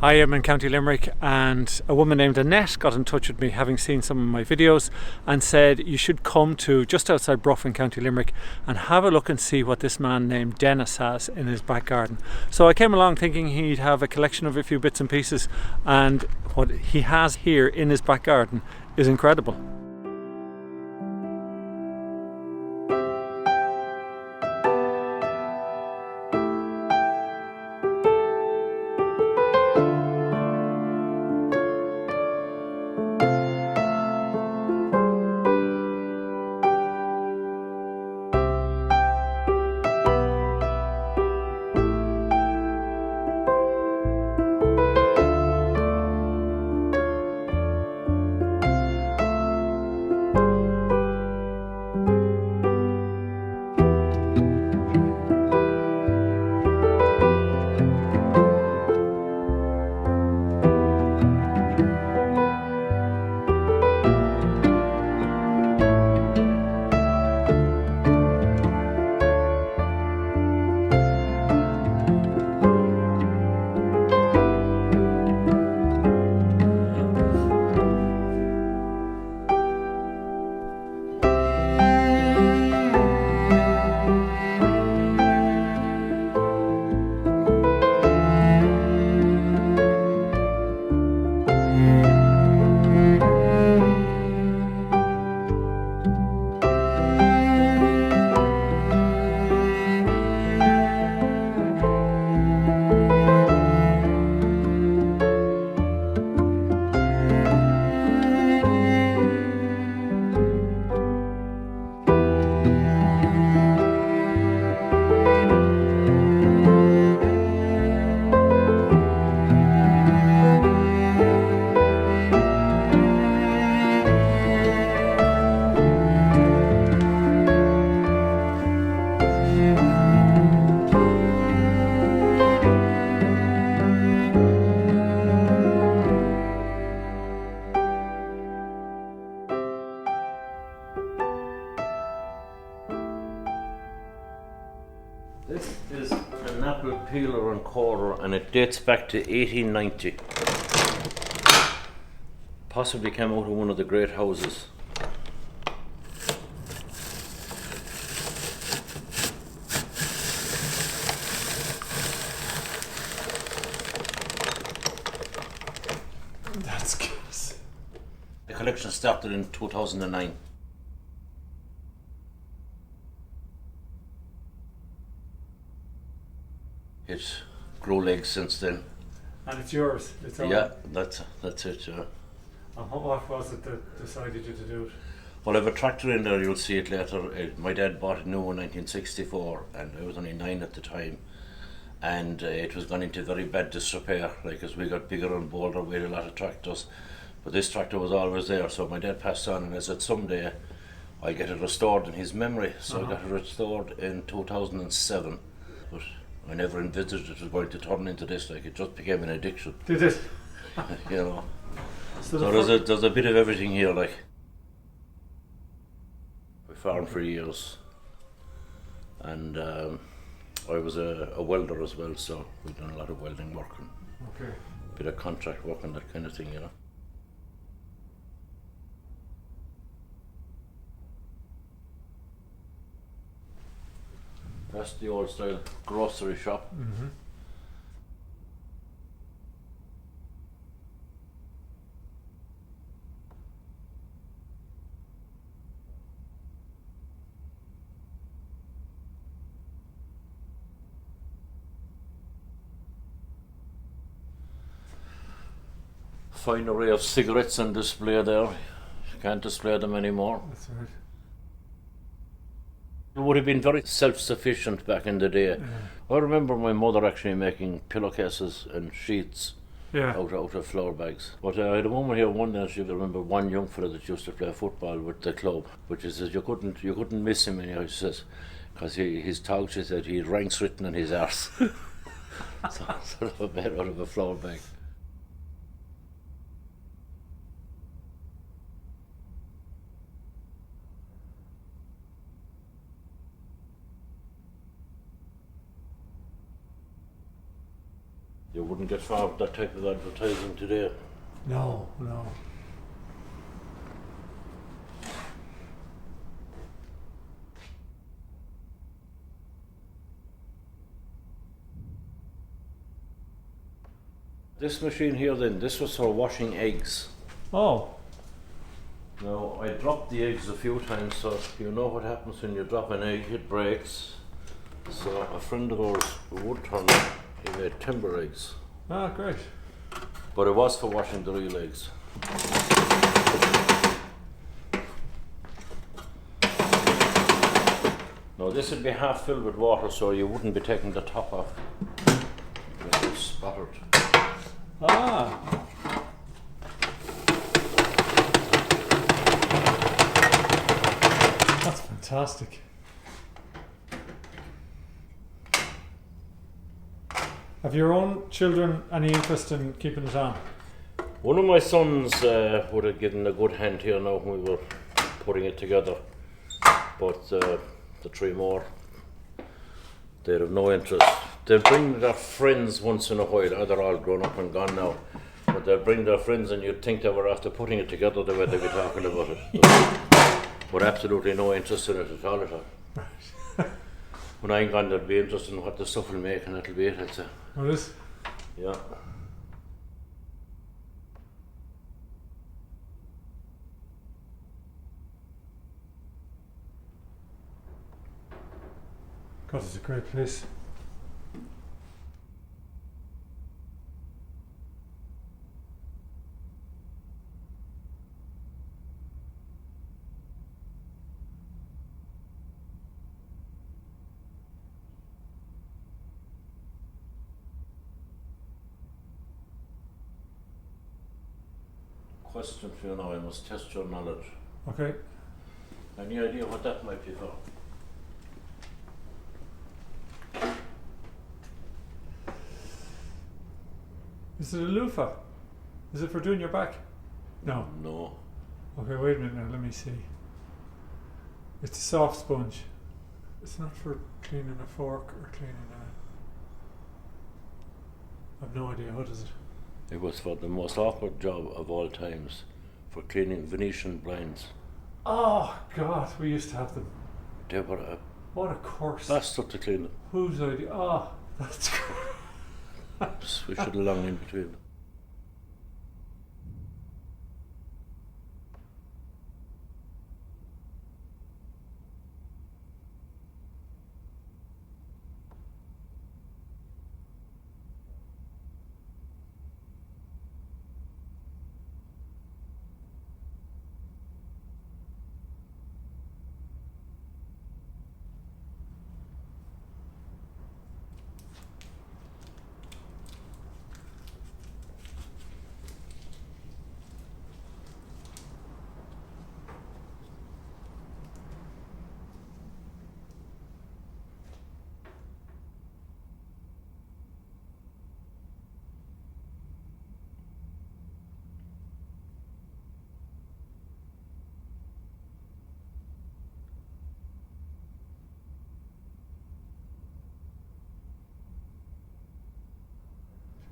I am in County Limerick, and a woman named Annette got in touch with me, having seen some of my videos, and said you should come to just outside Bruff in County Limerick and have a look and see what this man named Denis has in his back garden. So I came along thinking he'd have a collection of a few bits and pieces, and what he has here in his back garden is incredible. This is an apple peeler and corer, and it dates back to 1890. Possibly came out of one of the great houses. That's good. The collection started in 2009. It grew legs since then. And it's yours? It's all. Yeah, that's it. Yeah. And what was it that decided you to do it? Well, I have a tractor in there. You'll see it later. My dad bought it new in 1964, and I was only 9 at the time. And it was gone into very bad disrepair, like as we got bigger and bolder, we had a lot of tractors. But this tractor was always there, so my dad passed on, and I said someday I'll get it restored in his memory. So I got it restored in 2007. But I never envisaged it was going to turn into this. Like, it just became an addiction. Did it? You know. So there's a bit of everything here. Like, we farmed for years, and I was a welder as well. So we've done a lot of welding work and a bit of contract work and that kind of thing. You know. That's the old style grocery shop. Mm-hmm. Fine array of cigarettes on display there. You can't display them anymore. That's right. It would have been very self-sufficient back in the day. Yeah. I remember my mother actually making pillowcases and sheets Yeah. out of flour bags. But I had a woman here one day, she remember one young fella that used to play football with the club, but she says you couldn't miss him anyhow, she says, because his talk, she said, he had ranks written on his arse. So sort of made out of a flour bag. You wouldn't get far with that type of advertising today. No. This machine here then, this was for washing eggs. Oh. Now, I dropped the eggs a few times, so you know what happens when you drop an egg, it breaks. So a friend of ours, a wood turner, he made timber eggs. Ah, great. But it was for washing the real eggs. Now this would be half filled with water, so you wouldn't be taking the top off. It's spattered. Ah. That's fantastic. Have your own children any interest in keeping it on? One of my sons would have given a good hand here now when we were putting it together, but the three more, they'd have no interest. They'll bring their friends once in a while. They're all grown up and gone now, but they'll bring their friends and you'd think they were after putting it together the way they'd be talking about it. But absolutely no interest in it at all. When I'm gone, they'll be interested in what the stuff will make, and that'll be it, I'd say. What is? Yeah. God, it's a great place. Question for you now, I must test your knowledge. Okay. Any idea what that might be for? Is it a loofah? Is it for doing your back? No. No. Okay, wait a minute now, let me see. It's a soft sponge. It's not for cleaning a fork or cleaning a... I've no idea, what is it? It was for the most awkward job of all times, for cleaning Venetian blinds. Oh God, we used to have them. They were a What a course. bastard to clean them. Whose idea? Oh, that's We should have long in between them.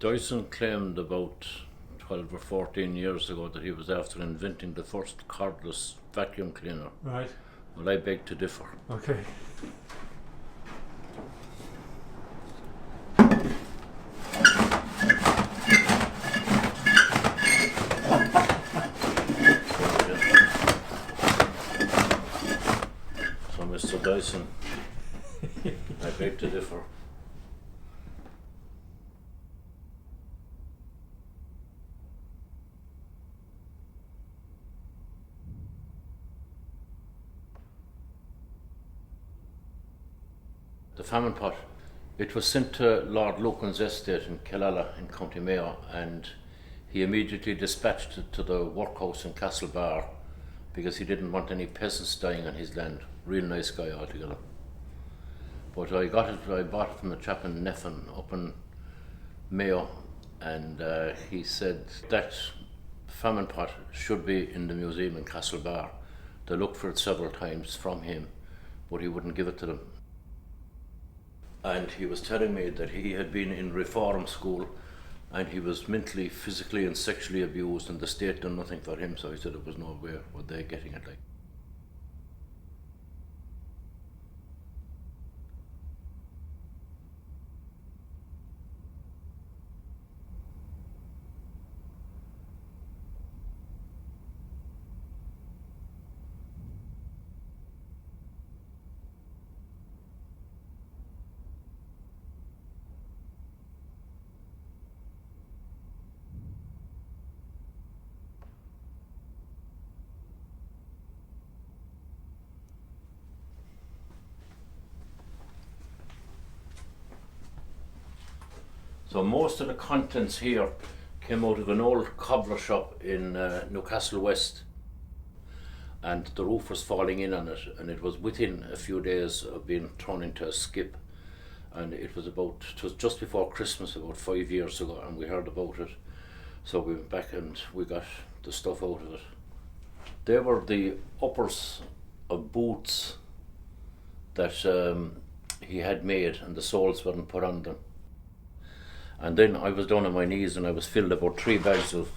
Dyson claimed about 12 or 14 years ago that he was after inventing the first cordless vacuum cleaner. right. Well, I beg to differ. Okay. So, Mr. Dyson, I beg to differ. The famine pot. It was sent to Lord Lucan's estate in Killala in County Mayo, and he immediately dispatched it to the workhouse in Castlebar because he didn't want any peasants dying on his land. Real nice guy altogether. But I bought it from a chap in Neffin up in Mayo, and he said that famine pot should be in the museum in Castlebar. They looked for it several times from him, but he wouldn't give it to them. And he was telling me that he had been in reform school and he was mentally, physically and sexually abused, and the state done nothing for him, so he said it was no way were they getting it like. So most of the contents here came out of an old cobbler shop in Newcastle West, and the roof was falling in on it, and it was within a few days of being thrown into a skip, and it was just before Christmas, about 5 years ago, and we heard about it, so we went back and we got the stuff out of it. They were the uppers of boots that he had made, and the soles weren't put on them. And then I was down on my knees and I was filled about 3 bags of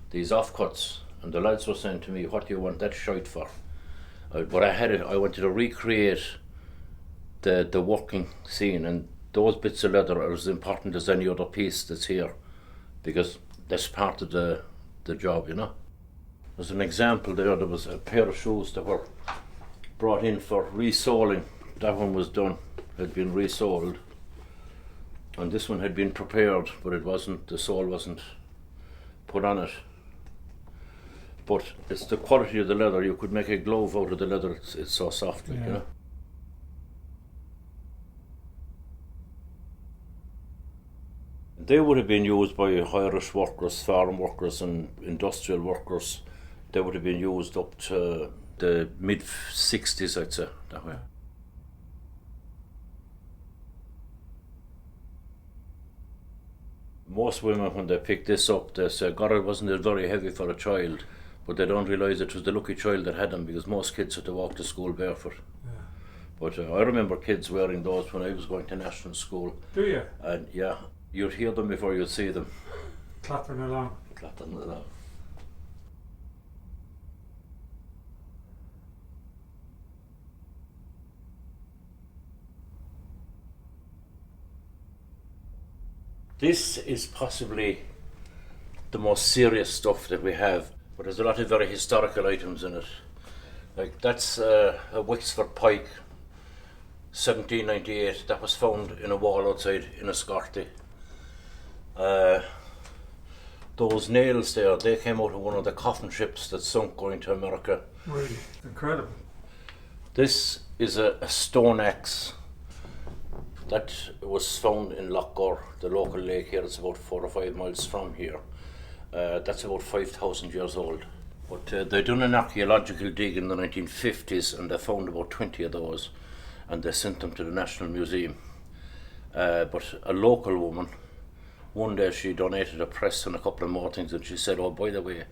these offcuts, and the lads were saying to me, what do you want that shite for? But I had it, I wanted to recreate the working scene, and those bits of leather are as important as any other piece that's here, because that's part of the job, you know. There's an example there was a pair of shoes that were brought in for resoling. That one was done, had been resoled. And this one had been prepared, but it wasn't, the sole wasn't put on it. But it's the quality of the leather. You could make a glove out of the leather, it's so soft, like, you know. They would have been used by Irish workers, farm workers and industrial workers. They would have been used up to the mid-60s, I'd say, that way. Most women, when they pick this up, they say, God, it wasn't very heavy for a child, but they don't realise it was the lucky child that had them, because most kids had to walk to school barefoot. Yeah. But I remember kids wearing those when I was going to national school. Do you? And yeah, you'd hear them before you'd see them. Clattering along. Clattering along. This is possibly the most serious stuff that we have, but there's a lot of very historical items in it. Like that's a Wexford pike, 1798, that was found in a wall outside in a Scotty. Those nails there, they came out of one of the coffin ships that sunk going to America. Really? Incredible. This is a stone axe that was found in Lochgore, the local lake here. It's about 4 or 5 miles from here. That's about 5,000 years old. But they done an archaeological dig in the 1950s, and they found about 20 of those, and they sent them to the National Museum. But a local woman, one day she donated a press and a couple of more things, and she said, oh, by the way,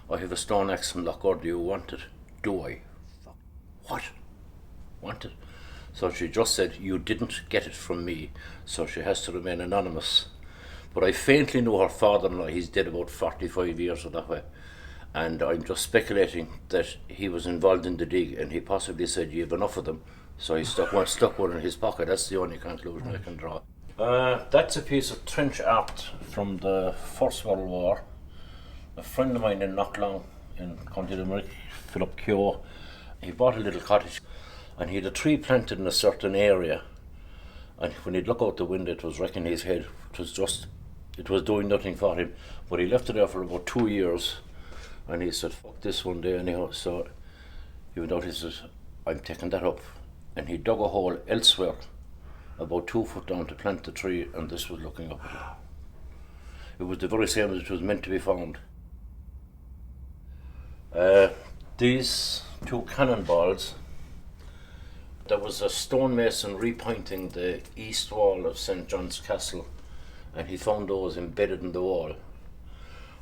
I have a stone axe from Lochgore, do you want it? Do I? What? Want it? So she just said, you didn't get it from me, so she has to remain anonymous. But I faintly know her father-in-law, he's dead about 45 years or that way. And I'm just speculating that he was involved in the dig, and he possibly said, you have enough of them. So he stuck one in his pocket. That's the only conclusion I can draw. That's a piece of trench art from the First World War. A friend of mine in Knocklong, in County Limerick, Philip Keogh, he bought a little cottage, and he had a tree planted in a certain area, and when he'd look out the window it was wrecking his head. It was doing nothing for him, but he left it there for about 2 years, and he said, fuck this one day anyhow. So he went out, he said, I'm taking that up, and he dug a hole elsewhere about 2 foot down to plant the tree, and this was looking up at it. It was the very same as it was meant to be found. These 2 cannonballs, there was a stonemason repointing the east wall of St. John's Castle, and he found those embedded in the wall.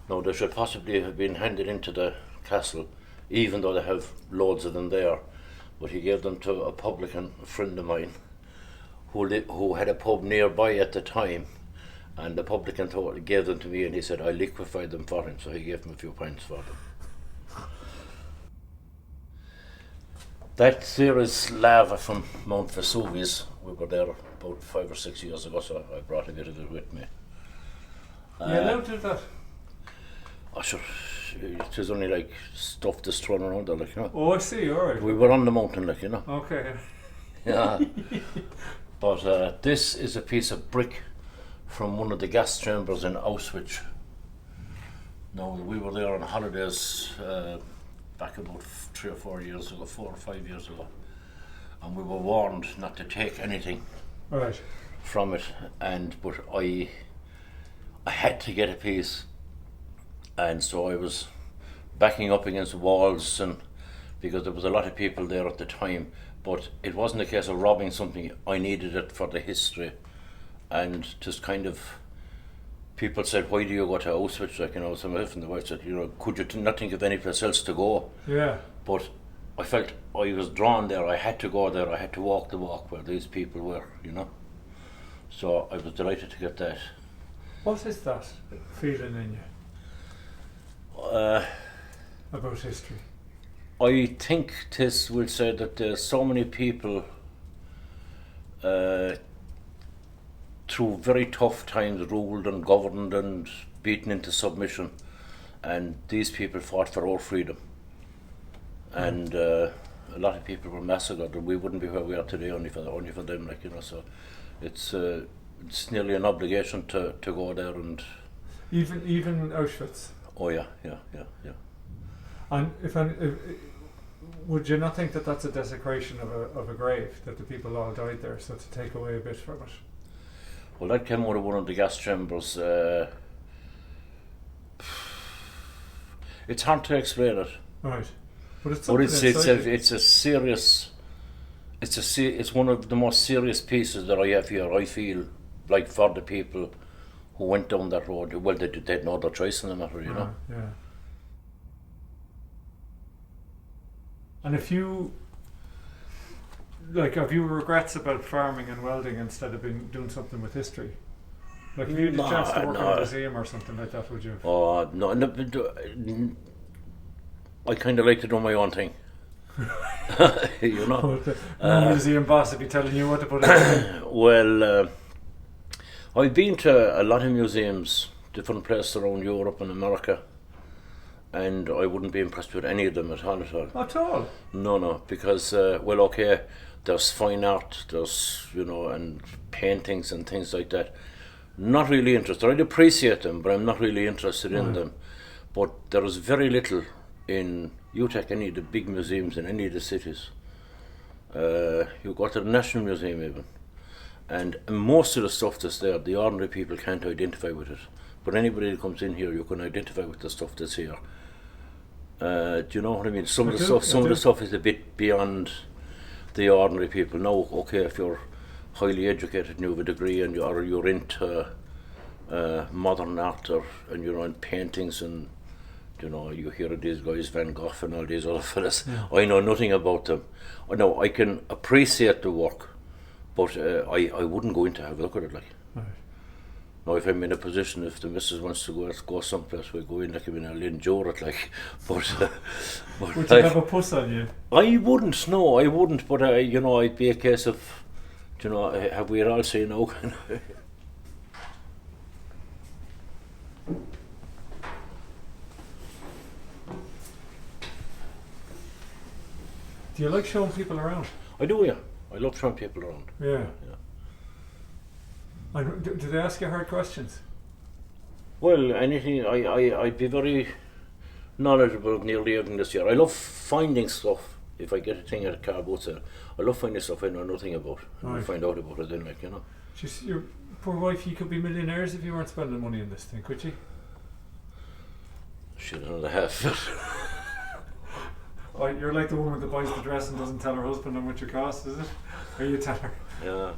Now they should possibly have been handed into the castle, even though they have loads of them there, but he gave them to a publican, a friend of mine, who had a pub nearby at the time, And the publican gave them to me, and he said I liquefied them for him, so he gave him a few pints for them. That there is lava from Mount Vesuvius. We were there about 5 or 6 years ago, so I brought a bit of it with me. You allowed to do that? Oh, sure. It was only like stuff that's thrown around there, like, you know. Oh, I see, alright. We were on the mountain, like, you know. Okay. Yeah. But this is a piece of brick from one of the gas chambers in Auschwitz. Now, we were there on holidays back about 3 or 4 years ago, 4 or 5 years ago, and we were warned not to take anything from it. But I had to get a piece, and so I was backing up against the walls, and because there was a lot of people there at the time. But it wasn't a case of robbing something. I needed it for the history, and just kind of, people said, why do you go to Auschwitz? Like, you know, some of the wife said, you know, could you not think of any place else to go? Yeah. But I felt I was drawn there. I had to go there. I had to walk the walk where these people were, you know. So I was delighted to get that. What is that feeling in you about history? I think this will say that there's so many people through very tough times ruled and governed and beaten into submission, and these people fought for our freedom. And a lot of people were massacred, and we wouldn't be where we are today only for them, like, you know. So it's nearly an obligation to go there, and even Auschwitz. Oh yeah. And if would you not think that that's a desecration of a grave, that the people all died there, so to take away a bit from it? Well, that came out of one of the gas chambers. It's hard to explain it. Right, but it's it's one of the most serious pieces that I have here. I feel like for the people who went down that road. Well, they had no other choice in the matter, you know. Yeah. And if you, like, have you regrets about farming and welding instead of doing something with history? Like, if you had a chance to work in a museum or something like that, would you? Oh, no, I kind of like to do my own thing. You know? No museum boss would be telling you what to put in. Well, I've been to a lot of museums, different places around Europe and America, and I wouldn't be impressed with any of them at all. At all? No, because, well, okay, there's fine art, there's, you know, and paintings and things like that. Not really interested. I'd appreciate them, but I'm not really interested in them. But there is very little in, you take any of the big museums in any of the cities. You go to the National Museum even, and most of the stuff that's there, the ordinary people can't identify with it. But anybody that comes in here, you can identify with the stuff that's here. Do you know what I mean? Some of the stuff is a bit beyond the ordinary people. Now, okay, if you're highly educated and you have a degree and you're into modern art and you're in paintings, and you know, you hear of these guys, Van Gogh and all these other fellas. I know nothing about them. No, I can appreciate the work, but I wouldn't go in to have a look at it, like. Now, if I'm in a position, if the missus wants to go someplace, we go in, like, I mean, I'll endure it, like. But would you have a puss on you? I wouldn't, no, I wouldn't. But you know, it'd be a case of, you know, have we all seen no? Do you like showing people around? I do, yeah. I love showing people around. Yeah. And do they ask you hard questions? Well, anything. I'd be very knowledgeable of nearly everything this year. I love finding stuff. If I get a thing at a car boat sale, I love finding stuff I know nothing about, and I find out about it then, like, you know. Just your poor wife, you could be millionaires if you weren't spending money on this thing, could you? Shit, another half. Oh, you're like the woman that buys the dress and doesn't tell her husband how much it costs, is it? Or you tell her? Yeah.